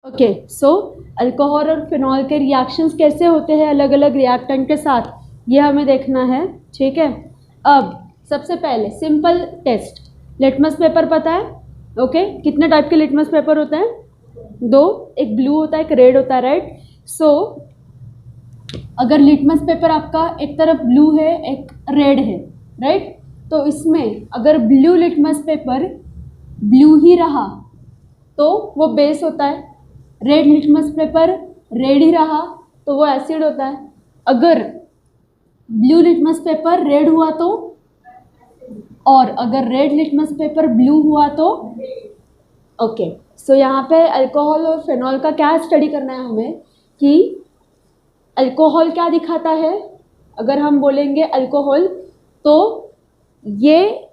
Okay, सो alcohol और phenol के reactions कैसे होते हैं अलग अलग रिएक्टेंट के साथ, ये हमें देखना है, ठीक है। अब सबसे पहले सिंपल टेस्ट, लिटमस पेपर पता है, ओके। कितने टाइप के लिटमस पेपर होते हैं? दो, एक ब्लू होता है, एक रेड होता है, राइट। सो अगर लिटमस पेपर आपका एक तरफ ब्लू है एक रेड है, राइट, तो इसमें अगर ब्लू लिटमस पेपर ब्लू ही रहा तो वो बेस होता है, रेड लिटमस पेपर रेड ही रहा तो वो एसिड होता है। अगर ब्लू लिटमस पेपर रेड हुआ तो, और अगर रेड लिटमस पेपर ब्लू हुआ तो, ओके। सो यहाँ पे अल्कोहल और फिनॉल का क्या स्टडी करना है हमें कि अल्कोहल क्या दिखाता है। अगर हम बोलेंगे अल्कोहल तो ये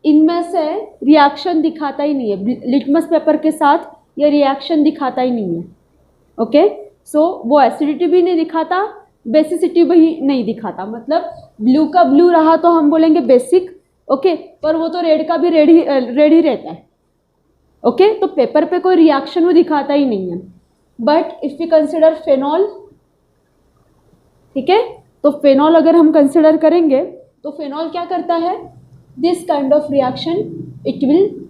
इनमें से रिएक्शन दिखाता ही नहीं है, लिटमस पेपर के साथ ये रिएक्शन दिखाता ही नहीं है, ओके। सो वो एसिडिटी भी नहीं दिखाता, बेसिसिटी भी नहीं दिखाता, मतलब ब्लू का ब्लू रहा तो हम बोलेंगे बेसिक, ओके, पर वो तो रेड का भी रेड ही रहता है, ओके। तो पेपर पे कोई रिएक्शन वो दिखाता ही नहीं है। But if you consider phenol, ठीक है, तो फेनॉल अगर हम कंसिडर करेंगे तो फेनॉल क्या करता है, this kind of reaction it will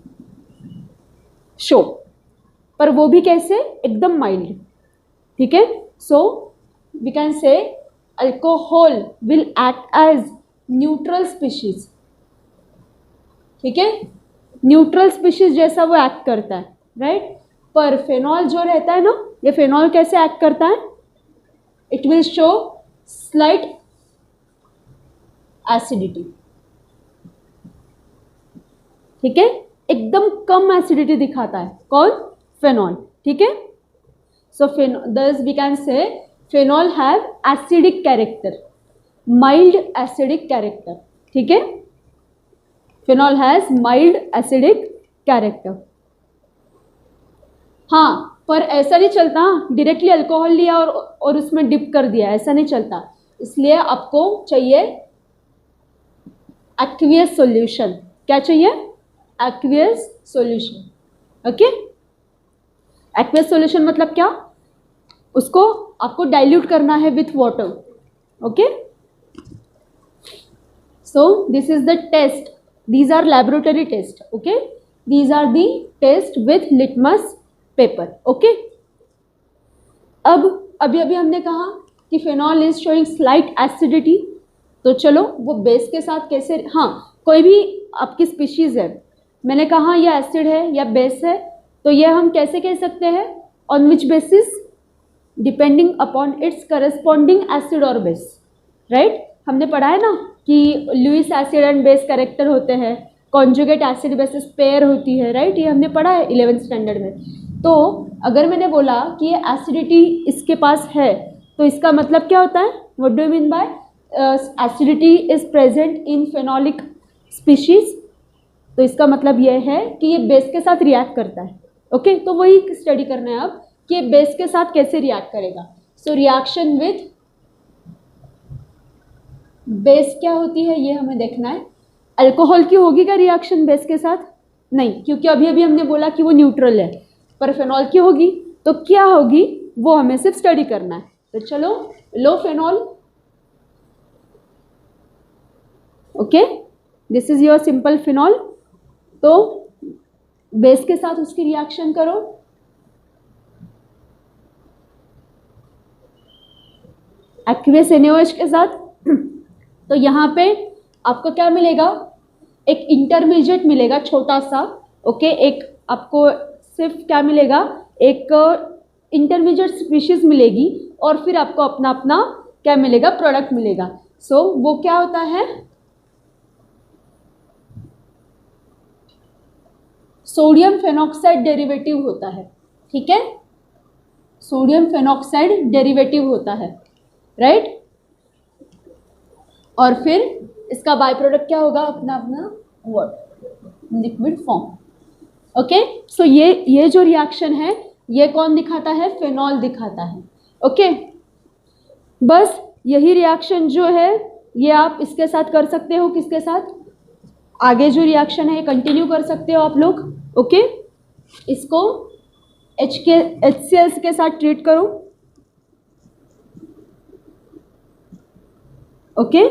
show, पर वो भी कैसे, एकदम माइल्ड, ठीक है। So we can say alcohol will act as neutral species, ठीक है, न्यूट्रल स्पीशीज जैसा वो एक्ट करता है, राइट। पर फेनॉल जो रहता है ना, ये फेनॉल कैसे एक्ट करता है, it will show slight acidity, ठीक है, एकदम कम एसिडिटी दिखाता है कौन, फेनॉल, ठीक है। सो thus we can say phenol have acidic character, mild acidic character, ठीक है, phenol has mild acidic character। हाँ, पर ऐसा नहीं चलता डायरेक्टली अल्कोहल लिया और उसमें डिप कर दिया, ऐसा नहीं चलता, इसलिए आपको चाहिए एक्वियस सॉल्यूशन। क्या चाहिए, aqueous solution, okay. Aqueous solution मतलब क्या, उसको आपको डाइल्यूट करना है with water, okay. So this is the test, these are laboratory test, okay, these are the test with litmus paper, okay. अब अभी हमने कहा कि phenol is showing slight acidity, तो चलो वो बेस के साथ कैसे, हाँ, कोई भी आपकी स्पीशीज है, मैंने कहा ये एसिड है या बेस है, तो ये हम कैसे कह सकते हैं, on which basis, depending upon its corresponding acid और बेस, राइट। हमने पढ़ा है ना कि Lewis acid and base character होते हैं, कॉन्जुगेट एसिड बेसिस पेयर होती है, राइट, ये हमने पढ़ा है 11th स्टैंडर्ड में। तो अगर मैंने बोला कि ये एसिडिटी इसके पास है तो इसका मतलब क्या होता है, what do you mean bye acidity is present in phenolic species, तो इसका मतलब यह है कि ये बेस के साथ रिएक्ट करता है, ओके। तो वही स्टडी करना है अब कि ये बेस के साथ कैसे रिएक्ट करेगा। सो रिएक्शन विथ बेस क्या होती है ये हमें देखना है। अल्कोहल की होगी क्या रिएक्शन बेस के साथ, नहीं, क्योंकि अभी हमने बोला कि वो न्यूट्रल है, पर फेनॉल की होगी, तो क्या होगी वो हमें सिर्फ स्टडी करना है। तो चलो, लो phenol, okay, this is your simple phenol, तो बेस के साथ उसकी रिएक्शन करो, एक्वियस NaOH के साथ, तो यहाँ पे आपको क्या मिलेगा, एक इंटरमीडिएट मिलेगा छोटा सा, ओके, एक आपको सिर्फ क्या मिलेगा, एक इंटरमीडिएट स्पीशीज मिलेगी और फिर आपको अपना अपना क्या मिलेगा, प्रोडक्ट मिलेगा। सो वो क्या होता है, सोडियम फेनॉक्साइड डेरिवेटिव होता है, ठीक है, सोडियम फेनॉक्साइड डेरिवेटिव होता है, राइट। और फिर इसका बाय प्रोडक्ट क्या होगा, अपना अपना वाटर, लिक्विड फॉर्म, ओके। सो ये जो रिएक्शन है ये कौन दिखाता है, फेनॉल दिखाता है, ओके। बस यही रिएक्शन जो है ये आप इसके साथ कर सकते हो, किसके साथ, आगे जो रिएक्शन है ये कंटिन्यू कर सकते हो आप लोग, ओके। इसको HCl के साथ ट्रीट करूं, ओके।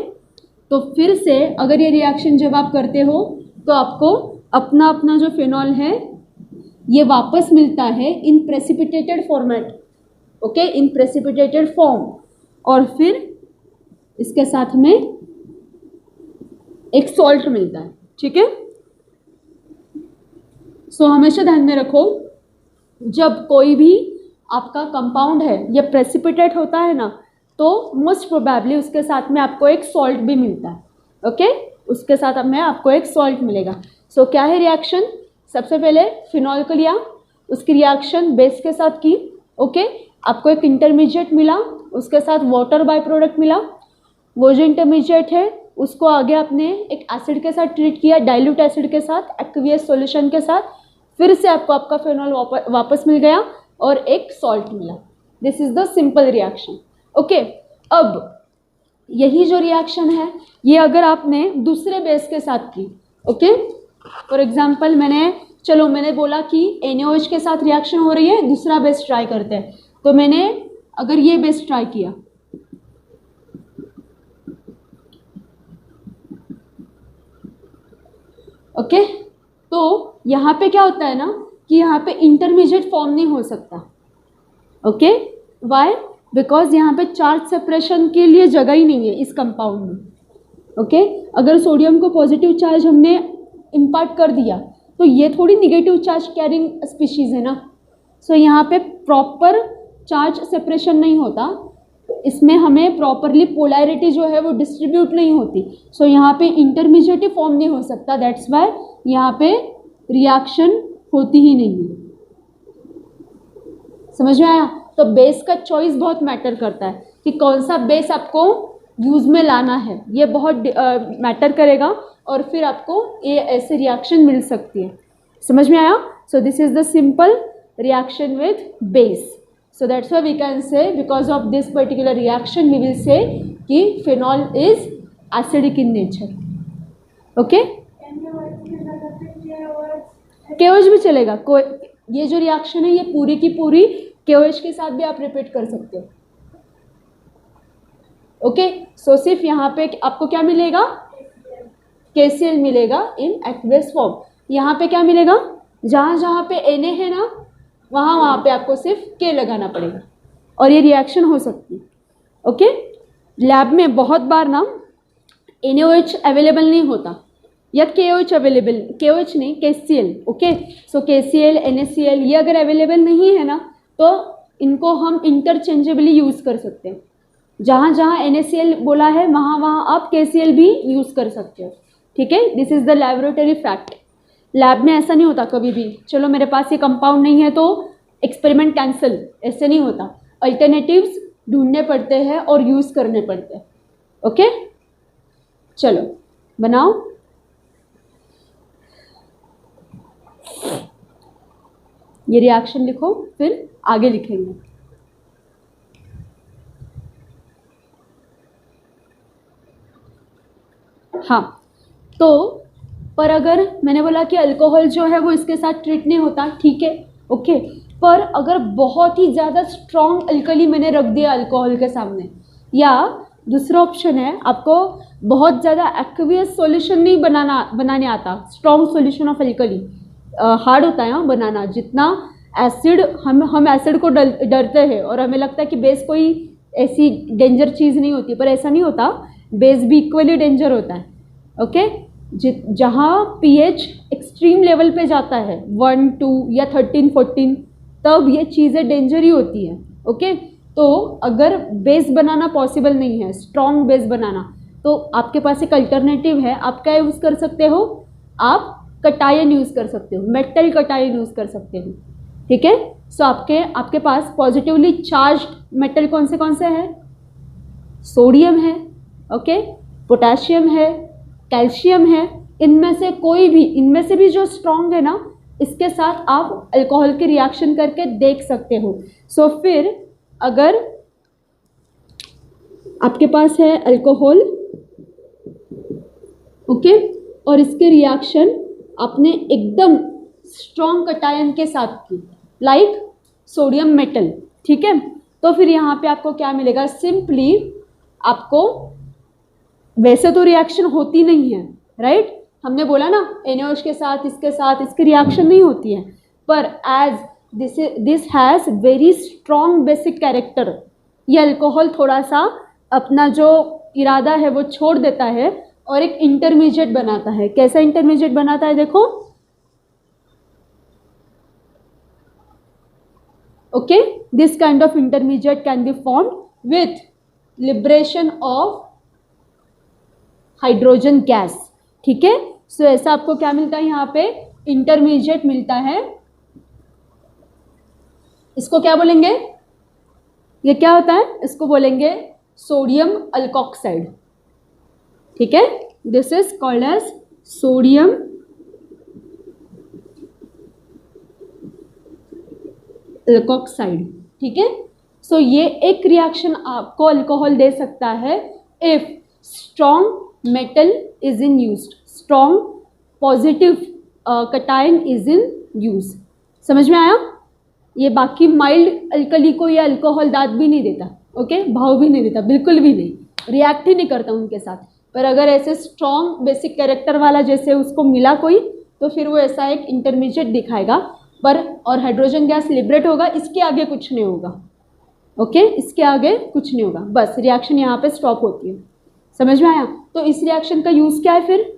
तो फिर से अगर ये रिएक्शन जब आप करते हो तो आपको अपना अपना जो फिनॉल है ये वापस मिलता है इन प्रेसिपिटेटेड फॉर्मेट, ओके, इन प्रेसिपिटेटेड फॉर्म, और फिर इसके साथ में एक सॉल्ट मिलता है, ठीक है। सो हमेशा ध्यान में रखो, जब कोई भी आपका कंपाउंड है ये प्रेसिपिटेट होता है ना, तो मोस्ट प्रोबेबली उसके साथ में आपको एक सॉल्ट भी मिलता है, ओके, उसके साथ में आपको एक सॉल्ट मिलेगा। सो क्या है रिएक्शन, सबसे पहले फिनॉल को लिया, उसकी रिएक्शन बेस के साथ की, ओके, आपको एक इंटरमीडिएट मिला, उसके साथ वाटर बाय प्रोडक्ट मिला, वो जो इंटरमीडिएट है उसको आगे आपने एक एसिड के साथ ट्रीट किया, डाइल्यूट एसिड के साथ, एक्वियस सॉल्यूशन के साथ, फिर से आपको आपका फिनॉल वापस मिल गया और एक सॉल्ट मिला। This is the simple reaction, okay. अब यही जो रिएक्शन है ये अगर आपने दूसरे बेस के साथ की, ओके, फॉर एग्जाम्पल मैंने बोला कि NaOH के साथ रिएक्शन हो रही है, दूसरा बेस ट्राई करते हैं, तो मैंने अगर ये बेस ट्राई किया, ओके, तो यहाँ पे क्या होता है ना कि यहाँ पे इंटरमीडिएट फॉर्म नहीं हो सकता, ओके, वाई, बिकॉज यहाँ पे चार्ज सेपरेशन के लिए जगह ही नहीं है इस कंपाउंड में, ओके। अगर सोडियम को पॉजिटिव चार्ज हमने इम्पार्ट कर दिया तो ये थोड़ी निगेटिव चार्ज कैरिंग स्पीशीज़ है ना, सो यहाँ पे प्रॉपर चार्ज सेपरेशन नहीं होता, इसमें हमें प्रॉपरली पोलैरिटी जो है वो डिस्ट्रीब्यूट नहीं होती, सो यहाँ पे इंटरमीडिएट फॉर्म नहीं हो सकता, दैट्स वाई यहाँ पे रिएक्शन होती ही नहीं है। समझ में आया? तो बेस का चॉइस बहुत मैटर करता है कि कौन सा बेस आपको यूज़ में लाना है, ये बहुत मैटर करेगा, और फिर आपको ये ऐसे रिएक्शन मिल सकती है। समझ में आया? So this is the simple reaction with base. So that's why we can say because of this particular reaction we will say कि phenol is acidic in nature, okay. KOH भी चलेगा, कोई ये जो रिएक्शन है ये पूरी की पूरी KOH के साथ भी आप रिपीट कर सकते हो, ओके। सो सिर्फ यहाँ पे आपको क्या मिलेगा, KCl मिलेगा इन एक्वियस फॉर्म। यहाँ पे क्या मिलेगा, जहाँ जहाँ पे Na है ना वहाँ पे आपको सिर्फ K लगाना पड़ेगा और ये रिएक्शन हो सकती है, ओके। लैब में बहुत बार ना NaOH अवेलेबल नहीं होता या KOH अवेलेबल, KOH नहीं KCl, ओके। सो KCl NaCl ये अगर अवेलेबल नहीं है ना तो इनको हम इंटरचेंजेबली यूज़ कर सकते हैं। जहाँ जहाँ NaCl बोला है वहाँ वहाँ आप KCl भी यूज़ कर सकते हो, ठीक है। This is the laboratory fact. Lab में ऐसा नहीं होता कभी भी, चलो मेरे पास ये कंपाउंड नहीं है तो एक्सपेरिमेंट कैंसिल, ऐसे नहीं होता। अल्टरनेटिव्स ढूंढने पड़ते हैं और यूज़ करने पड़ते हैं, ओके। चलो बनाओ। ये रिएक्शन लिखो, फिर आगे लिखेंगे। हाँ, तो पर अगर मैंने बोला कि अल्कोहल जो है वो इसके साथ ट्रीट नहीं होता, ठीक है, ओके। पर अगर बहुत ही ज़्यादा स्ट्रॉन्ग अल्कली मैंने रख दिया अल्कोहल के सामने, या दूसरा ऑप्शन है आपको बहुत ज़्यादा एक्वियस सॉल्यूशन नहीं बनाने आता, strong solution of alkali hard होता है बनाना। जितना एसिड हम एसिड को डरते हैं और हमें लगता है कि बेस कोई ऐसी डेंजर चीज़ नहीं होती, पर ऐसा नहीं होता, बेस भी इक्वली डेंजर होता है, ओके। जहाँ pH एक्सट्रीम लेवल पे जाता है 1, 2 या 13, 14, तब ये चीज़ें डेंजर ही होती है, ओके। तो अगर बेस बनाना पॉसिबल नहीं है, स्ट्रॉन्ग बेस बनाना, तो आपके पास एक अल्टरनेटिव है। आप क्या यूज़ कर सकते हो, आप कटायन यूज़ कर सकते हो, मेटल कटायन यूज़ कर सकते हो, ठीक है। सो आपके पास पॉजिटिवली चार्ज्ड मेटल कौन से हैं, सोडियम है, ओके, पोटेशियम है, कैल्शियम है। इनमें से कोई भी, इनमें से भी जो स्ट्रॉन्ग है ना, इसके साथ आप अल्कोहल की रिएक्शन करके देख सकते हो। सो फिर अगर आपके पास है अल्कोहल, ओके, और इसके रिएक्शन आपने एकदम स्ट्रॉन्ग कटायन के साथ की, लाइक सोडियम मेटल, ठीक है। तो फिर यहाँ पे आपको क्या मिलेगा, सिंपली आपको, वैसे तो रिएक्शन होती नहीं है, राइट, हमने बोला ना NaOH के साथ इसकी रिएक्शन नहीं होती है, पर as this has very strong basic character, ये अल्कोहल थोड़ा सा अपना जो इरादा है वो छोड़ देता है और एक इंटरमीडिएट बनाता है। कैसा इंटरमीडिएट बनाता है, देखो, okay, this kind of intermediate can be formed with liberation of hydrogen gas, ठीक है। सो ऐसा आपको क्या मिलता है, यहाँ पे इंटरमीडिएट मिलता है। इसको क्या बोलेंगे, ये क्या होता है, इसको बोलेंगे सोडियम अल्कोक्साइड, ठीक है। This is called as sodium alkoxide, ठीक है। सो ये एक रिएक्शन आपको अल्कोहल दे सकता है if strong metal is in used, strong positive cation is in use. समझ में आया। ये बाकी माइल्ड अल्कली को ये अल्कोहल दाद भी नहीं देता, ओके, भाव भी नहीं देता, बिल्कुल भी नहीं, रिएक्ट ही नहीं करता उनके साथ। पर अगर ऐसे स्ट्रॉन्ग बेसिक कैरेक्टर वाला जैसे उसको मिला कोई, तो फिर वो ऐसा एक इंटरमीडिएट दिखाएगा, पर और हाइड्रोजन गैस लिबरेट होगा, इसके आगे कुछ नहीं होगा, ओके, इसके आगे कुछ नहीं होगा, बस रिएक्शन यहाँ पे स्टॉप होती है। समझ में आया। तो इस रिएक्शन का यूज़ क्या है, फिर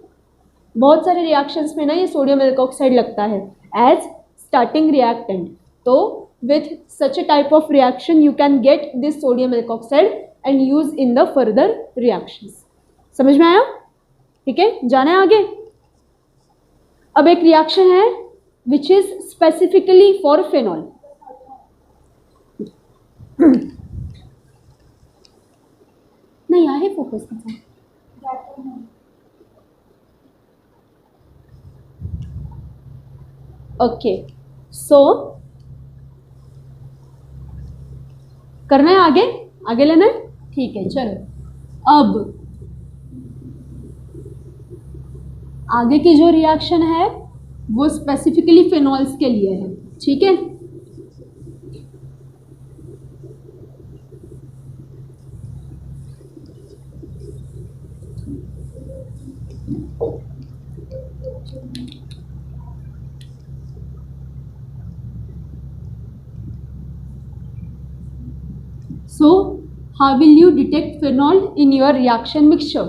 बहुत सारे रिएक्शंस में ना ये सोडियम एल्कोक्साइड लगता है एज स्टार्टिंग रिएक्टेंट। तो with such a type of reaction you can get this sodium alkoxide and use in the further reactions। समझ में आया, ठीक है, जाना है आगे। अब एक रिएक्शन है which is specifically for phenol। नहीं आहे फोकस ओके। सो करना है आगे, आगे लेना है, ठीक है। चलो अब आगे की जो रिएक्शन है वो स्पेसिफिकली फिनॉल्स के लिए है, ठीक है। So how will you detect phenol in your reaction mixture?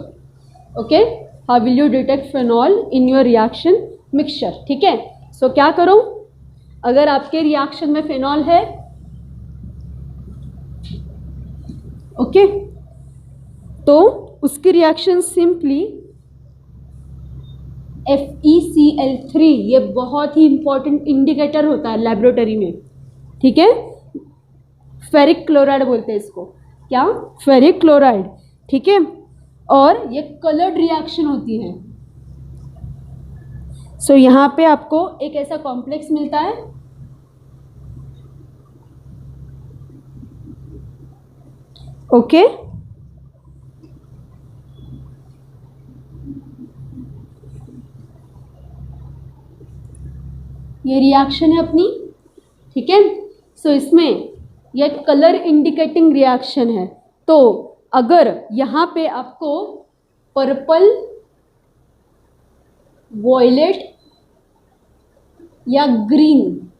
Okay, how will you detect phenol in your reaction mixture? ठीक है। सो क्या करो, अगर आपके रिएक्शन में फिनॉल है, ओके, तो उसकी रिएक्शन सिंपली FeCl3, ये बहुत ही इंपॉर्टेंट इंडिकेटर होता है लेबोरेटरी में, ठीक है। फेरिक क्लोराइड बोलते हैं इसको, क्या, फेरिक क्लोराइड, ठीक है। और ये कलर्ड रिएक्शन होती है। सो यहाँ पे आपको एक ऐसा कॉम्प्लेक्स मिलता है, ओके, ये रिएक्शन है अपनी, ठीक है। सो इसमें ये कलर इंडिकेटिंग रिएक्शन है। तो अगर यहाँ पे आपको पर्पल, वॉयलेट या ग्रीन,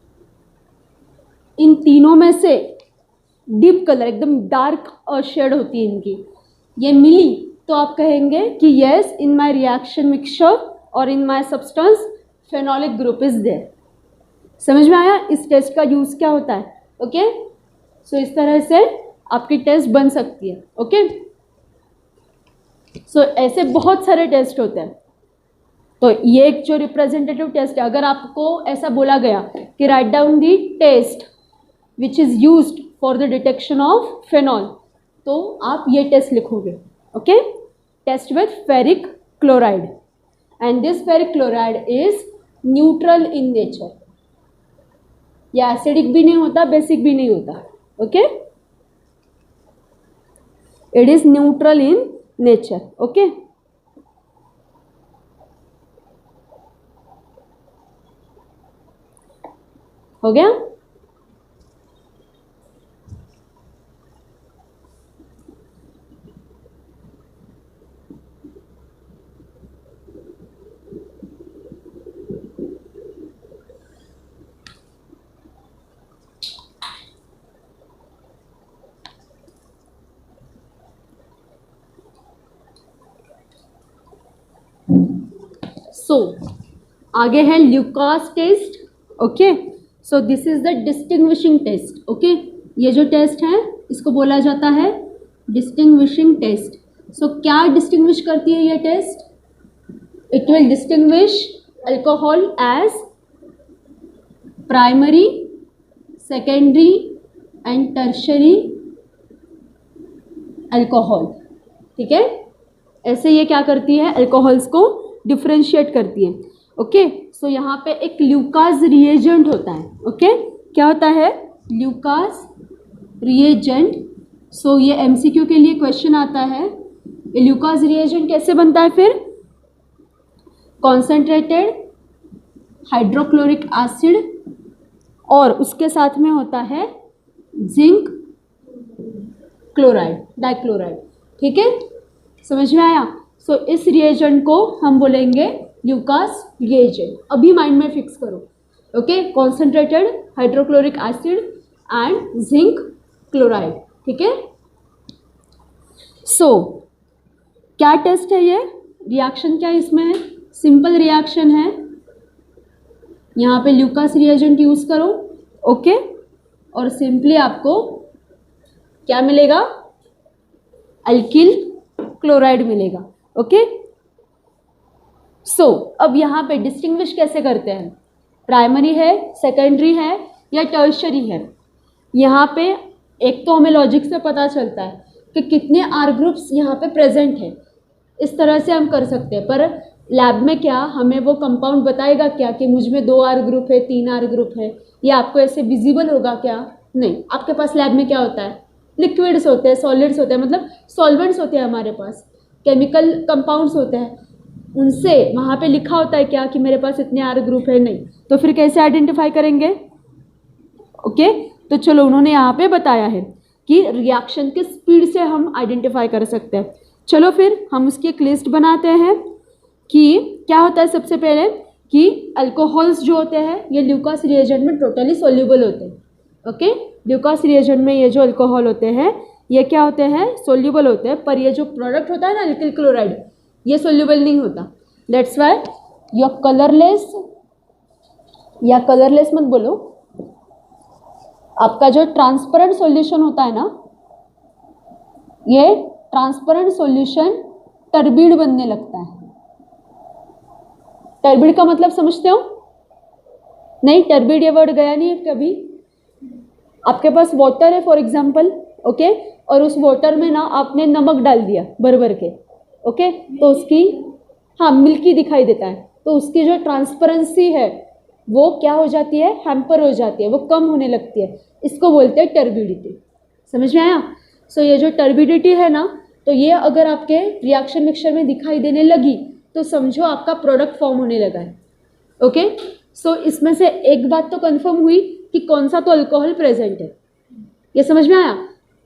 इन तीनों में से डीप कलर, एकदम डार्क शेड होती है इनकी, ये मिली, तो आप कहेंगे कि yes, in my reaction mixture और in my substance phenolic group is there. समझ में आया इस टेस्ट का यूज़ क्या होता है, ओके। सो इस तरह से आपकी टेस्ट बन सकती है, ओके। सो ऐसे बहुत सारे टेस्ट होते हैं। तो ये एक जो रिप्रेजेंटेटिव टेस्ट है, अगर आपको ऐसा बोला गया कि write down the test which is used for the detection of phenol, तो आप ये टेस्ट लिखोगे, okay. Test with ferric chloride, and this ferric chloride is neutral in nature. ये एसिडिक भी नहीं होता, बेसिक भी नहीं होता, okay, it is neutral in nature, okay. हो गया। सो आगे है Lucas test. Okay, so this is the distinguishing test. Okay, ये जो टेस्ट है इसको बोला जाता है डिस्टिंग्विशिंग टेस्ट. सो क्या डिस्टिंग्विश करती है ये test? It will distinguish alcohol as primary, secondary and tertiary alcohol. ठीक है, ऐसे ये क्या करती है, अल्कोहल्स को डिफ्रेंशिएट करती है. ओके, सो यहाँ पे एक ल्यूकास रिएजेंट होता है. ओके, क्या होता है? Lucas reagent. सो ये एमसीक्यू के लिए क्वेश्चन आता है. ये ल्यूकास रिएजेंट कैसे बनता है? फिर कॉन्सेंट्रेटेड हाइड्रोक्लोरिक एसिड और उसके साथ में होता है जिंक क्लोराइड, डाइक्लोराइड. ठीक है, समझ में आया? सो इस रिएजेंट को हम बोलेंगे ल्यूकास रिएजेंट. अभी माइंड में फिक्स करो. Okay, concentrated hydrochloric acid and zinc chloride. ठीक है, सो क्या टेस्ट है ये? रिएक्शन क्या इसमें है? सिंपल रिएक्शन है. यहाँ पे ल्यूकास रिएजेंट यूज करो. ओके, और सिंपली आपको क्या मिलेगा? अल्किल क्लोराइड मिलेगा. ओके, सो अब यहाँ पे डिस्टिंग्विश कैसे करते हैं? प्राइमरी है, सेकेंडरी है या टर्शरी है? यहाँ पे एक तो हमें लॉजिक से पता चलता है कि कितने आर ग्रुप्स यहाँ पे प्रेजेंट है. इस तरह से हम कर सकते हैं, पर लैब में क्या हमें वो कंपाउंड बताएगा क्या कि मुझ में 2 आर ग्रुप है, 3 आर ग्रुप है? या आपको ऐसे विजिबल होगा क्या? नहीं. आपके पास लैब में क्या होता है? लिक्विड्स होते हैं, सॉलिड्स होते हैं, मतलब सॉल्वेंट्स होते हैं हमारे पास, केमिकल कंपाउंड्स होते हैं. उनसे वहाँ पे लिखा होता है क्या कि मेरे पास इतने आर ग्रुप है? नहीं. तो फिर कैसे आइडेंटिफाई करेंगे? ओके, तो चलो उन्होंने यहाँ पे बताया है कि रिएक्शन के स्पीड से हम आइडेंटिफाई कर सकते हैं. चलो फिर हम उसकी एक लिस्ट बनाते हैं कि क्या होता है. सबसे पहले कि अल्कोहल्स जो होते हैं ये ल्यूकास रिएजेंट में टोटली सोल्यूबल होते हैं. ओके, ल्यूकास रिएजेंट में ये जो अल्कोहल होते हैं ये क्या होते हैं? सोल्यूबल होते हैं. पर ये जो प्रोडक्ट होता है ना अल्किल क्लोराइड, ये सोल्यूबल नहीं होता. That's why you are colourless, या कलरलेस मत बोलो, आपका जो ट्रांसपेरेंट सॉल्यूशन होता है ना, ये ट्रांसपेरेंट सॉल्यूशन टर्बिड बनने लगता है. टर्बिड का मतलब समझते हो? नहीं, टर्बिड ये वर्ड गया नहीं है कभी. आपके पास वाटर है फॉर एग्जांपल. ओके, और उस वाटर में ना आपने नमक डाल दिया भर भर के. ओके, तो उसकी हाँ मिल्की दिखाई देता है. तो उसकी जो ट्रांसपेरेंसी है वो क्या हो जाती है? हैम्पर हो जाती है, वो कम होने लगती है. इसको बोलते हैं टर्बिडिटी. समझ में आया? सो ये जो टर्बिडिटी है ना, तो ये अगर आपके रिएक्शन मिक्सचर में दिखाई देने लगी तो समझो आपका प्रोडक्ट फॉर्म होने लगा है. ओके, सो इसमें से एक बात तो कंफर्म हुई कि कौन सा तो अल्कोहल प्रेजेंट है. ये समझ में आया?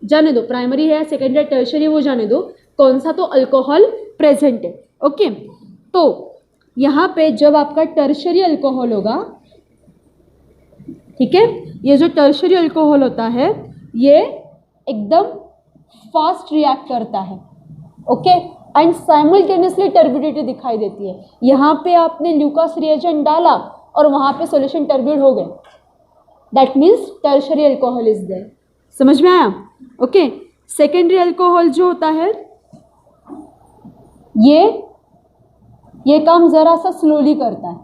जाने दो, प्राइमरी है, सेकेंडरी, टर्शरी, वो जाने दो, कौन सा तो अल्कोहल प्रेजेंट है. ओके, तो यहाँ पे जब आपका टर्शरी अल्कोहल होगा, ठीक है, ये जो टर्शरी अल्कोहल होता है ये एकदम फास्ट रिएक्ट करता है. ओके, एंड साइमल्टेनियसली टर्बिडिटी दिखाई देती है. यहाँ पे आपने ल्यूकास रिएजेंट डाला और वहाँ पे सॉल्यूशन टर्बिड हो गए. That means tertiary alcohol is there. समझ में आया? ओके, सेकेंडरी अल्कोहल जो होता है ये काम ज़रा सा स्लोली करता है,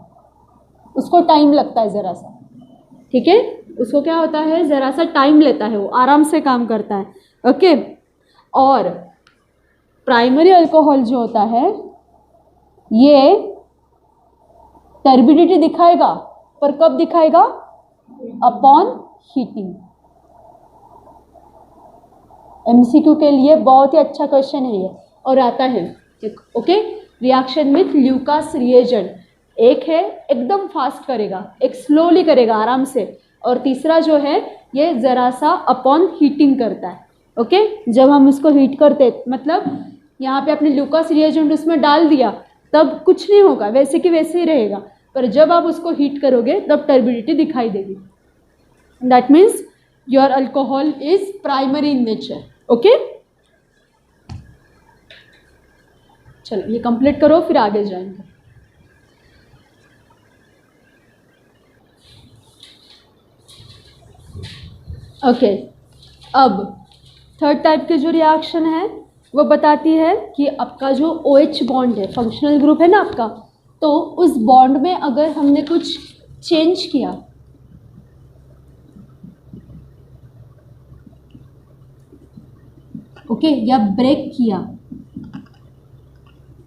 उसको टाइम लगता है ज़रा सा. ठीक है, उसको क्या होता है? ज़रा सा टाइम लेता है, वो आराम से काम करता है. ओके, और प्राइमरी अल्कोहल जो होता है ये टर्बिडिटी दिखाएगा, पर कब दिखाएगा? Upon heating. एमसीक्यू के लिए बहुत ही अच्छा क्वेश्चन है ये, और आता है. Okay, reaction with Lucas reagent, एक है एकदम फास्ट करेगा, एक स्लोली करेगा आराम से, और तीसरा जो है ये ज़रा सा अपॉन हीटिंग करता है. ओके, जब हम इसको हीट करते, मतलब यहाँ पे आपने ल्यूकास रिएजेंट उसमें डाल दिया तब कुछ नहीं होगा, वैसे कि वैसे ही रहेगा. पर जब आप उसको हीट करोगे तब टर्बिडिटी दिखाई देगी. That means your alcohol is primary in nature. Okay, चलो ये कंप्लीट करो, फिर आगे जाएंगे. ओके, अब थर्ड टाइप के जो रिएक्शन है वो बताती है कि आपका जो OH बॉन्ड है, फंक्शनल ग्रुप है ना आपका, तो उस बॉन्ड में अगर हमने कुछ चेंज किया, ओके, या ब्रेक किया,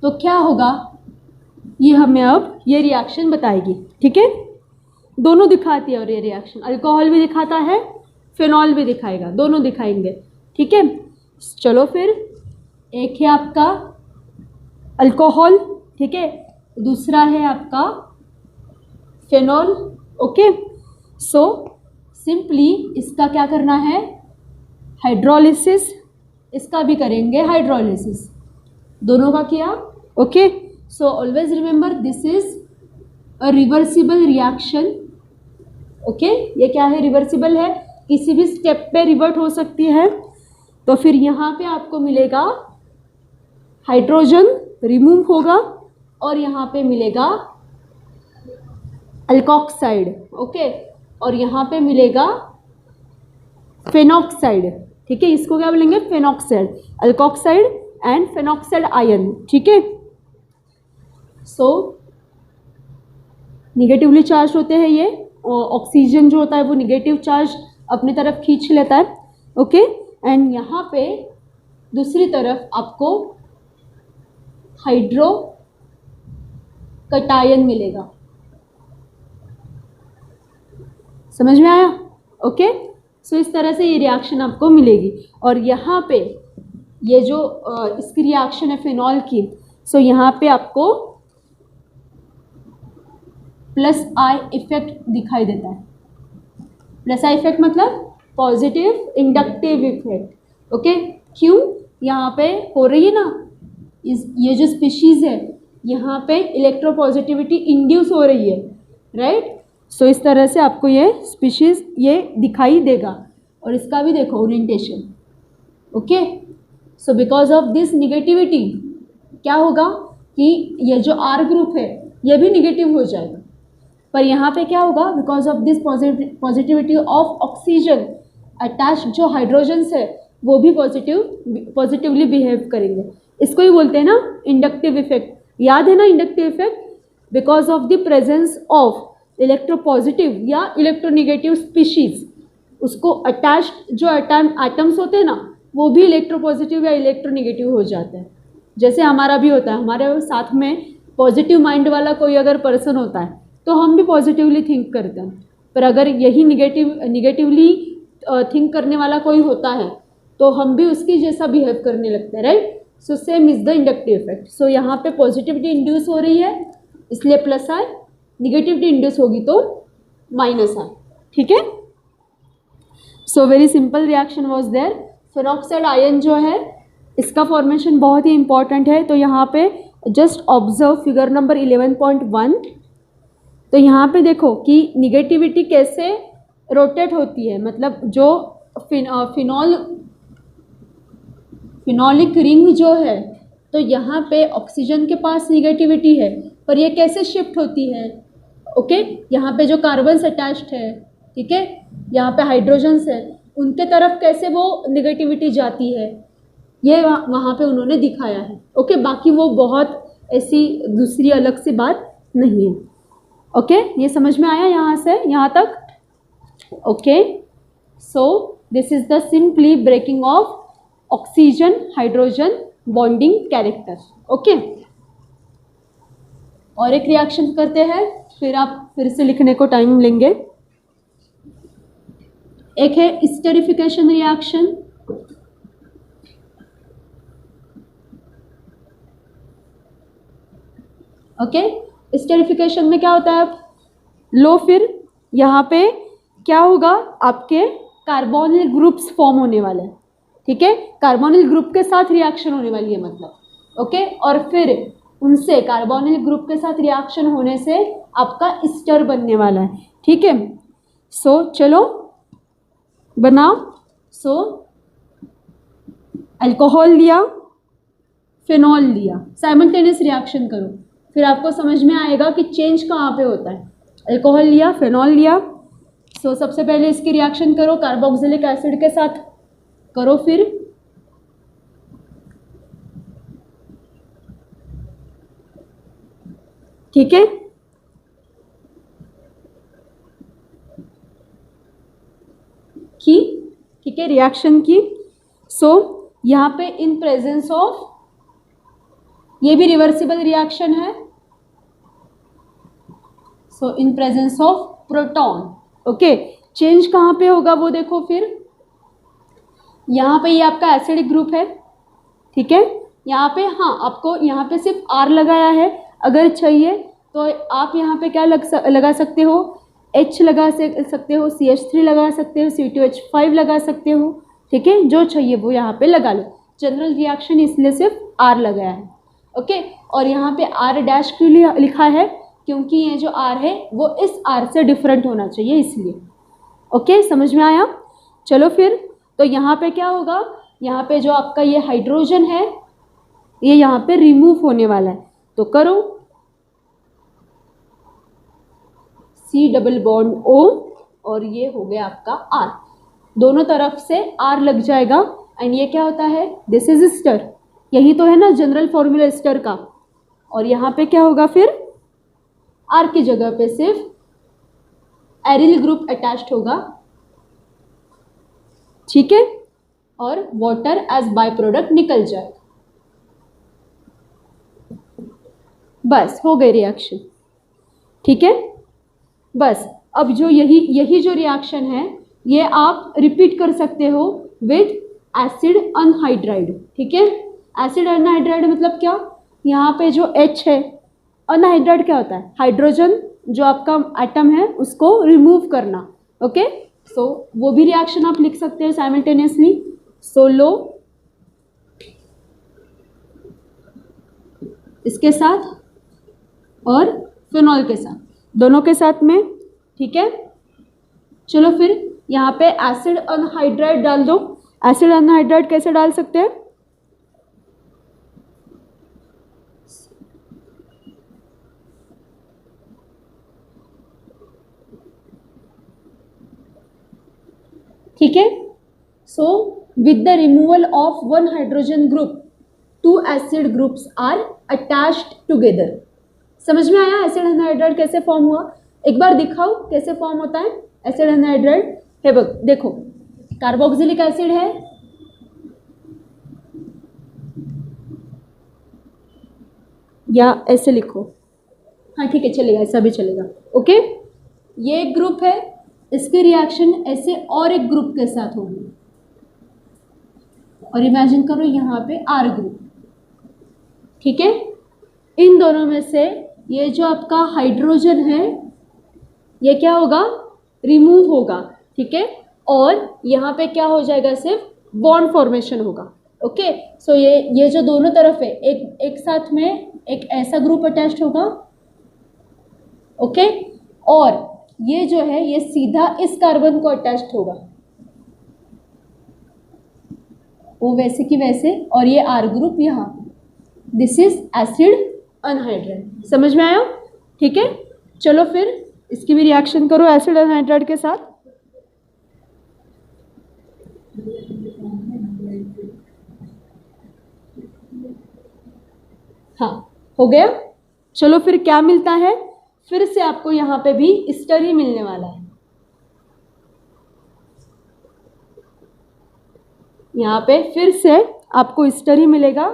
तो क्या होगा, ये हमें अब ये रिएक्शन बताएगी। ठीक है, दोनों दिखाती है और ये रिएक्शन अल्कोहल भी दिखाता है, फिनॉल भी दिखाएगा, दोनों दिखाएंगे। ठीक है, चलो फिर, एक है आपका अल्कोहल, ठीक है, दूसरा है आपका फिनॉल। ओके, सो सिंपली इसका क्या करना है, हाइड्रोलिसिस, इसका भी करेंगे हाइड्रोलिसिस, दोनों का किया। Okay, so always remember this is a reversible reaction. Okay, ये क्या है, रिवर्सिबल है, किसी भी स्टेप पे रिवर्ट हो सकती है। तो फिर यहाँ पे आपको मिलेगा हाइड्रोजन रिमूव होगा और यहाँ पे मिलेगा अल्कोक्साइड। ओके, और यहाँ पे मिलेगा फेनॉक्साइड। ठीक है, इसको क्या बोलेंगे, phenoxide, alkoxide and phenoxide ion. ठीक है, सो निगेटिवली चार्ज होते हैं ये, ऑक्सीजन जो होता है वो निगेटिव चार्ज अपनी तरफ खींच लेता है। ओके, एंड यहाँ पे दूसरी तरफ आपको हाइड्रो कटायन मिलेगा। समझ में आया? ओके, सो इस तरह से ये रिएक्शन आपको मिलेगी। और यहाँ पे ये जो इसकी रिएक्शन है फिनॉल की, सो यहाँ पे आपको प्लस आई इफेक्ट दिखाई देता है। प्लस आई इफेक्ट मतलब पॉजिटिव इंडक्टिव इफेक्ट। ओके, क्यों, यहाँ पे हो रही है ना, ये जो स्पीशीज़ है यहाँ पे इलेक्ट्रोपॉजिटिविटी इंड्यूस हो रही है, राइट। सो इस तरह से आपको ये स्पीशीज़ ये दिखाई देगा। और इसका भी देखो orientation. Okay, so because of this negativity क्या होगा कि ये जो R ग्रुप है ये भी निगेटिव हो जाएगा, पर यहाँ पे क्या होगा, because of this positivity of oxygen attach जो हाइड्रोजन्स है वो भी पॉजिटिवली बिहेव करेंगे। इसको ही बोलते हैं ना इंडक्टिव इफेक्ट। याद है ना inductive effect, because of the presence of electropositive या इलेक्ट्रोनिगेटिव स्पीशीज, उसको अटैच्ड जो एटम्स होते हैं ना वो भी इलेक्ट्रोपॉजिटिव या इलेक्ट्रोनिगेटिव हो जाते हैं। जैसे हमारा भी होता है, हमारे साथ में पॉजिटिव माइंड वाला कोई अगर पर्सन होता है तो हम भी पॉजिटिवली थिंक करते हैं, पर अगर यही निगेटिवली थिंक करने वाला कोई होता है तो हम भी उसकी जैसा बिहेव करने लगते हैं, right. So same is the inductive effect. So यहाँ पे पॉजिटिविटी इंड्यूस हो रही है इसलिए प्लस आई, निगेटिविटी इंड्यूस होगी तो माइनस आई। ठीक है, so very simple reaction was there. Phenoxide ion जो है इसका फॉर्मेशन बहुत ही इंपॉर्टेंट है। तो यहाँ पे जस्ट ऑब्जर्व फिगर नंबर 11.1। तो यहाँ पे देखो कि निगेटिविटी कैसे रोटेट होती है, मतलब जो फिनॉलिक रिंग जो है, तो यहाँ पे ऑक्सीजन के पास निगेटिविटी है पर ये कैसे शिफ्ट होती है। ओके, यहाँ पे जो कार्बन्स अटैच्ड है, ठीक है, यहाँ पे हाइड्रोजन्स है, उनके तरफ कैसे वो निगेटिविटी जाती है ये वहाँ पे उन्होंने दिखाया है। ओके, बाकी वो बहुत ऐसी दूसरी अलग सी बात नहीं है। ओके, ये समझ में आया यहाँ से यहाँ तक? Okay, so this is the simply breaking of oxygen hydrogen bonding character. Okay, और एक रिएक्शन करते हैं, फिर आप फिर से लिखने को टाइम लेंगे। एक है स्टेरिफिकेशन रिएक्शन। ओके, स्टेरिफिकेशन में क्या होता है, लो, फिर यहाँ पे क्या होगा, आपके कार्बोनिल ग्रुप्स फॉर्म होने वाले हैं। ठीक है, कार्बोनिल ग्रुप के साथ रिएक्शन होने वाली है मतलब। ओके, और फिर उनसे कार्बोनिल ग्रुप के साथ रिएक्शन होने से आपका एस्टर बनने वाला है। ठीक है, सो चलो बनाओ। सो अल्कोहल लिया, फिनॉल लिया, साइमल्टेनियस रिएक्शन करो, फिर आपको समझ में आएगा कि चेंज कहाँ पे होता है। अल्कोहल लिया, फिनॉल लिया, सो सबसे पहले इसकी रिएक्शन करो कार्बोक्सिलिक एसिड के साथ, करो फिर। ठीक है, की, ठीक है, रिएक्शन की। सो यहाँ पे इन प्रेजेंस ऑफ, ये भी रिवर्सिबल रिएक्शन है, so in presence of proton, okay. Change कहाँ पे होगा वो देखो फिर, यहाँ पे ये आपका एसिडिक ग्रुप है, ठीक है। यहाँ पे हाँ, आपको यहाँ पे सिर्फ R लगाया है, अगर चाहिए तो आप यहाँ पे क्या लगा सकते हो, H लगा सकते हो, CH3 लगा सकते हो, C2H5 लगा सकते हो, ठीक है, जो चाहिए वो यहाँ पे लगा लो। जनरल रिएक्शन इसलिए सिर्फ R लगाया है, ओके। और यहाँ पे R डैश क्यों लिखा है, क्योंकि ये जो R है वो इस R से डिफरेंट होना चाहिए, इसलिए, ओके। समझ में आया? चलो फिर, तो यहाँ पे क्या होगा, यहाँ पे जो आपका ये हाइड्रोजन है ये यहाँ पे रिमूव होने वाला है, तो करो C डबल बॉन्ड O, और ये हो गया आपका R, दोनों तरफ से R लग जाएगा। एंड ये क्या होता है, दिस इज एस्टर, यही तो है ना जनरल फॉर्मूला एस्टर का। और यहाँ पे क्या होगा फिर, R की जगह पे सिर्फ एरिल ग्रुप अटैच्ड होगा, ठीक है, और वाटर एज बाय प्रोडक्ट निकल जाएगा। बस हो गई रिएक्शन, ठीक है। बस अब जो यही जो रिएक्शन है ये आप रिपीट कर सकते हो विद एसिड अनहाइड्राइड, ठीक है। एसिड अनहाइड्राइड मतलब क्या, यहाँ पे जो H है, अनहाइड्राइड क्या होता है, हाइड्रोजन जो आपका एटम है उसको रिमूव करना, ओके। सो वो भी रिएक्शन आप लिख सकते हैं साइमल्टेनियसली, सोलो इसके साथ और फिनॉल के साथ, दोनों के साथ में, ठीक है। चलो फिर यहाँ पे एसिड अनहाइड्राइड डाल दो। एसिड अनहाइड्राइड कैसे डाल सकते हैं, ठीक है। So with the removal of one hydrogen group, two acid groups are attached together. समझ में आया एसिड अनहाइड्राइड कैसे फॉर्म हुआ? एक बार दिखाओ कैसे फॉर्म होता है एसिड अनहाइड्राइड। है देखो, कार्बोक्सिलिक एसिड है, या ऐसे लिखो, हाँ ठीक है चलेगा, ऐसा भी चलेगा, ओके। ये एक ग्रुप है, इसकी रिएक्शन ऐसे और एक ग्रुप के साथ होगी, और इमेजिन करो यहाँ पे R ग्रुप, ठीक है। इन दोनों में से ये जो आपका हाइड्रोजन है ये क्या होगा, रिमूव होगा, ठीक है। और यहाँ पे क्या हो जाएगा, सिर्फ बॉन्ड फॉर्मेशन होगा, ओके। सो ये जो दोनों तरफ है, एक साथ में एक ऐसा ग्रुप अटैच्ड होगा, ओके। और ये जो है ये सीधा इस कार्बन को अटैच्ड होगा, वो वैसे की वैसे, और ये R ग्रुप यहाँ, दिस इज एसिड अनहाइड्राइड। समझ में आया? ठीक है। चलो फिर इसकी भी रिएक्शन करो एसिड अनहाइड्राइड के साथ। हाँ हो गया। चलो फिर क्या मिलता है, फिर से आपको यहाँ पे भी एस्टर ही मिलने वाला है। यहाँ पे फिर से आपको एस्टर ही मिलेगा,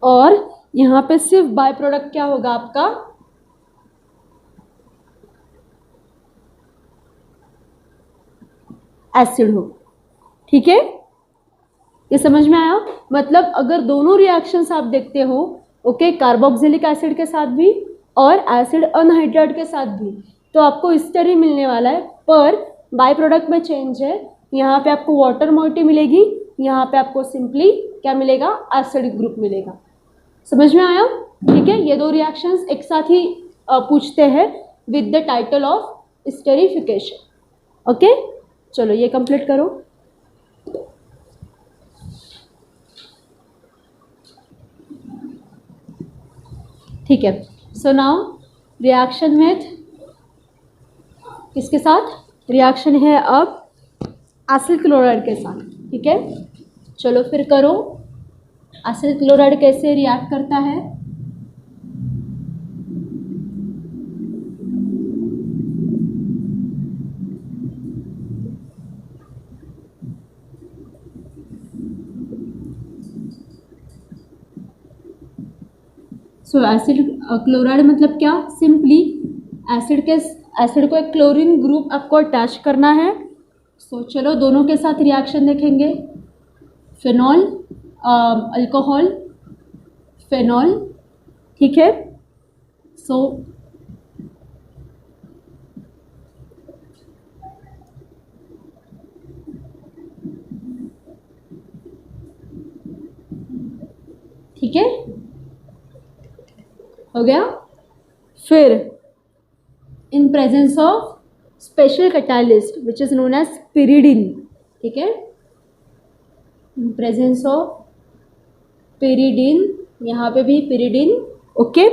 और यहाँ पे सिर्फ बाय प्रोडक्ट क्या होगा आपका, एसिड होगा, ठीक है। ये समझ में आया? मतलब अगर दोनों रिएक्शंस आप देखते हो, ओके, कार्बोक्सिलिक एसिड के साथ भी और एसिड अनहाइड्राइड के साथ भी, तो आपको एस्टर ही मिलने वाला है, पर बाय प्रोडक्ट में चेंज है। यहाँ पे आपको वाटर मोइटी मिलेगी, यहाँ पे आपको सिंपली क्या मिलेगा, एसिडिक ग्रुप मिलेगा। समझ में आया? ठीक है। ये दो रिएक्शंस एक साथ ही पूछते हैं with the title of esterification. Okay, चलो ये कंप्लीट करो। ठीक है, सो नाउ रिएक्शन विथ किसके साथ? रिएक्शन है अब एसिड क्लोराइड के साथ। ठीक है, चलो फिर करो। एसिड क्लोराइड कैसे रिएक्ट करता है? सो एसिड क्लोराइड मतलब क्या? सिंपली एसिड को एक क्लोरीन ग्रुप आपको अटैच करना है। सो चलो दोनों के साथ रिएक्शन देखेंगे। Phenol alcohol phenol. ठीक है, सो ठीक है, हो गया। फिर in presence of special catalyst which is known as pyridine. ठीक है, इन प्रेजेंस ऑफ पिरिडिन, यहाँ पे भी पिरिडिन। ओके,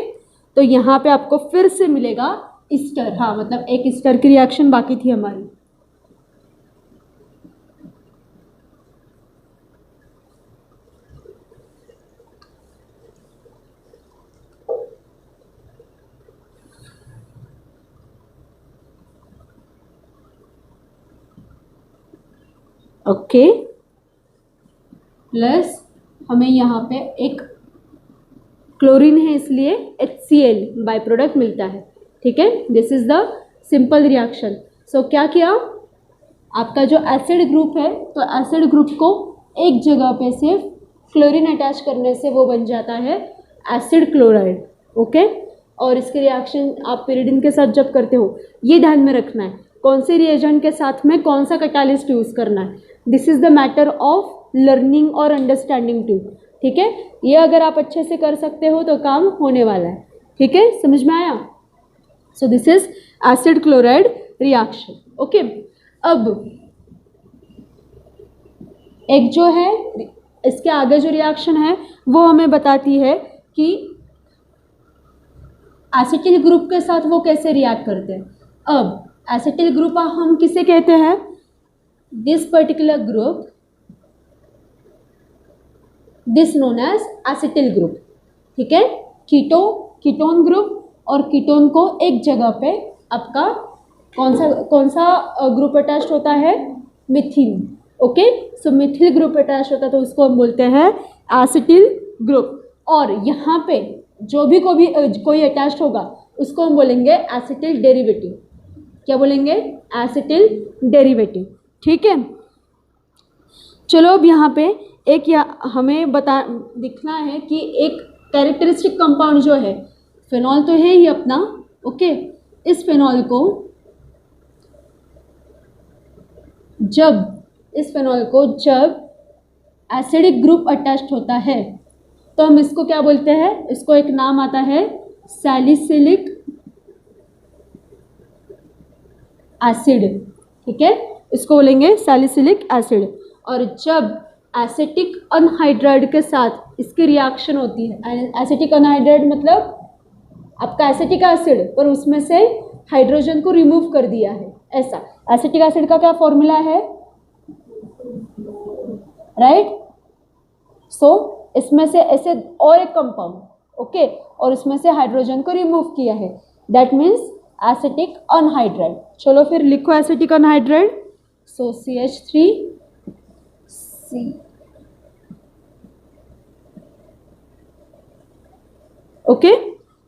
तो यहाँ पे आपको फिर से मिलेगा ईस्टर। हाँ, मतलब एक ईस्टर की रिएक्शन बाकी थी हमारी। ओके, प्लस हमें यहाँ पे एक क्लोरीन है इसलिए HCl बाय प्रोडक्ट मिलता है। ठीक है, this is the simple reaction. So क्या किया? आपका जो एसिड ग्रुप है, तो एसिड ग्रुप को एक जगह पे सिर्फ क्लोरीन अटैच करने से वो बन जाता है एसिड क्लोराइड। ओके, और इसके रिएक्शन आप पिरिडिन के साथ जब करते हो, ये ध्यान में रखना है कौन से रिएजेंट के साथ में कौन सा कैटालिस्ट यूज़ करना है। This is the matter of learning और अंडरस्टैंडिंग टू। ठीक है, ये अगर आप अच्छे से कर सकते हो तो काम होने वाला है। ठीक है, समझ में आया? So this is acid chloride reaction. Okay, अब एक जो है इसके आगे जो रिएक्शन है वो हमें बताती है कि एसिटिल ग्रुप के साथ वो कैसे रिएक्ट करते हैं। अब एसिटिल ग्रुप हम किसे कहते हैं? This particular group, this known as acetyl group. ठीक है, कीटोन ग्रुप, और कीटोन को एक जगह पे आपका कौन सा ग्रुप अटैच्ड होता है? मिथीन। ओके, सो मिथिल ग्रुप अटैच होता है तो उसको हम बोलते हैं एसिटिल ग्रुप। और यहाँ पे जो भी कोई अटैच्ड होगा उसको हम बोलेंगे एसिटिल डेरिवेटिव। क्या बोलेंगे? Acetyl derivative. ठीक है, चलो अब यहाँ पे एक हमें दिखना है कि एक कैरेक्टरिस्टिक कंपाउंड जो है, फिनॉल तो है ही अपना। ओके, इस फिनॉल को जब एसिडिक ग्रुप अटैच्ड होता है तो हम इसको क्या बोलते हैं? इसको एक नाम आता है सैलिसिलिक एसिड। ठीक है, इसको बोलेंगे सैलिसिलिक एसिड। और जब एसिटिक अनहाइड्राइड के साथ इसकी रिएक्शन होती है, एसिटिक अनहाइड्राइड मतलब आपका एसिटिक एसिड पर उसमें से हाइड्रोजन को रिमूव कर दिया है, ऐसा। एसिटिक एसिड का क्या फॉर्मूला है? राइट, सो इसमें से ऐसे और एक कंपाउंड, ओके, और इसमें से हाइड्रोजन को रिमूव किया है, दैट मीन्स एसिटिक अनहाइड्राइड। चलो फिर लिखो acetic anhydride. So CH3C। Okay,